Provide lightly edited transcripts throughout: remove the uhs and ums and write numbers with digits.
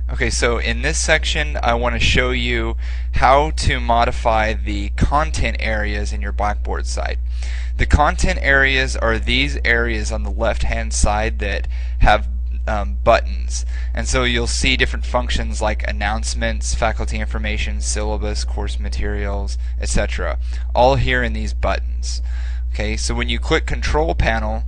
Okay, so in this section I want to show you how to modify the content areas in your Blackboard site. The content areas are these areas on the left hand side that have buttons, and so you'll see different functions like announcements, faculty information, syllabus, course materials, etc. all here in these buttons. Okay, so when you click Control Panel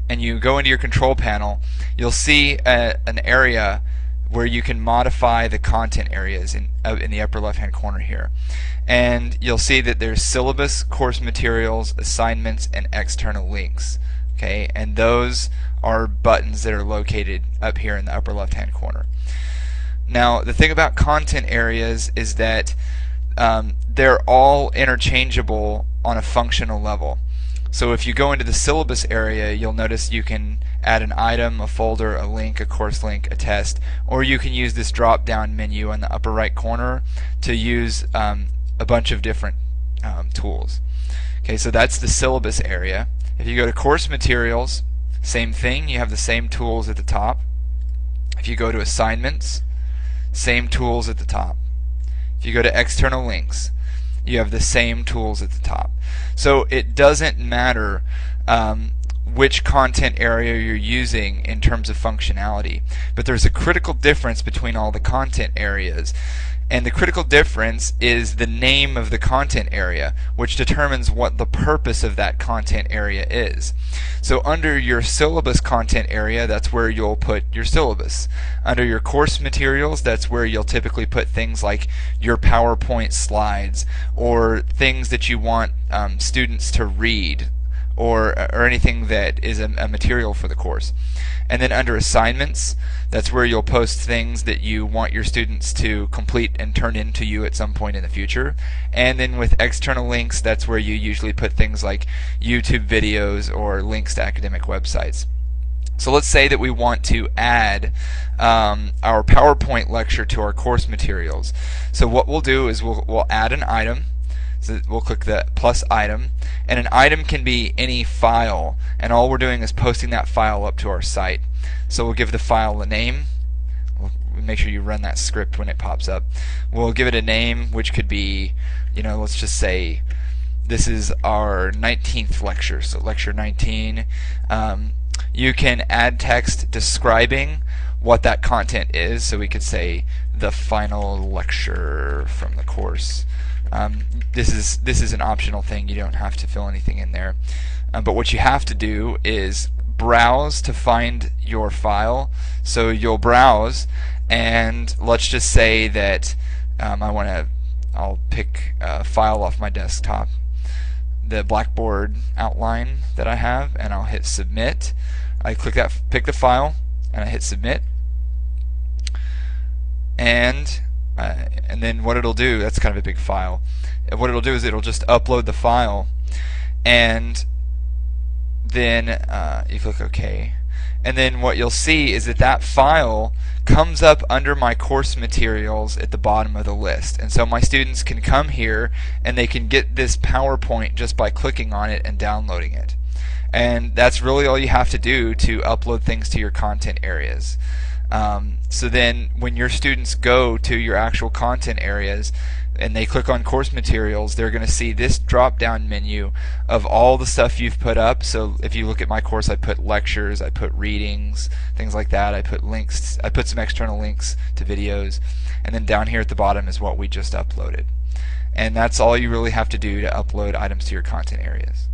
and you go into your control panel, you'll see an area where you can modify the content areas in the upper left hand corner here. And you'll see that there's syllabus, course materials, assignments, and external links. Okay, and those are buttons that are located up here in the upper left hand corner. Now the thing about content areas is that they're all interchangeable on a functional level. So if you go into the syllabus area, you'll notice you can add an item, a folder, a link, a course link, a test, or you can use this drop down menu in the upper right corner to use a bunch of different tools. Okay, so that's the syllabus area. If you go to course materials, same thing, you have the same tools at the top. If you go to assignments, same tools at the top. If you go to external links, you have the same tools at the top. So it doesn't matter which content area you're using in terms of functionality, but there's a critical difference between all the content areas. And the critical difference is the name of the content area, which determines what the purpose of that content area is. So under your syllabus content area, that's where you'll put your syllabus. Under your course materials, that's where you'll typically put things like your PowerPoint slides or things that you want students to read, or anything that is a material for the course. And then under assignments, that's where you'll post things that you want your students to complete and turn into you at some point in the future. And then with external links, that's where you usually put things like YouTube videos or links to academic websites. So let's say that we want to add our PowerPoint lecture to our course materials. So what we'll do is we'll add an item. So we'll click the plus item, and an item can be any file, and all we're doing is posting that file up to our site. So we'll give the file a name. We'll make sure you run that script when it pops up. We'll give it a name, which could be, let's just say this is our 19th lecture, so lecture 19. You can add text describing what that content is, so we could say the final lecture from the course. This is an optional thing. You don't have to fill anything in there. But what you have to do is browse to find your file. So you'll browse, and let's just say that I'll pick a file off my desktop, the Blackboard outline that I have, and I'll hit submit. I click that, pick the file, and I hit submit. And then what it'll do, that's kind of a big file, what it'll do is it'll just upload the file, and then you click OK, and then what you'll see is that file comes up under my course materials at the bottom of the list. And so my students can come here and they can get this PowerPoint just by clicking on it and downloading it. And that's really all you have to do to upload things to your content areas. So then when your students go to your actual content areas and they click on course materials, they're going to see this drop down menu of all the stuff you've put up. So if you look at my course, I put lectures, I put readings, things like that. I put links, I put some external links to videos, and then down here at the bottom is what we just uploaded. And that's all you really have to do to upload items to your content areas.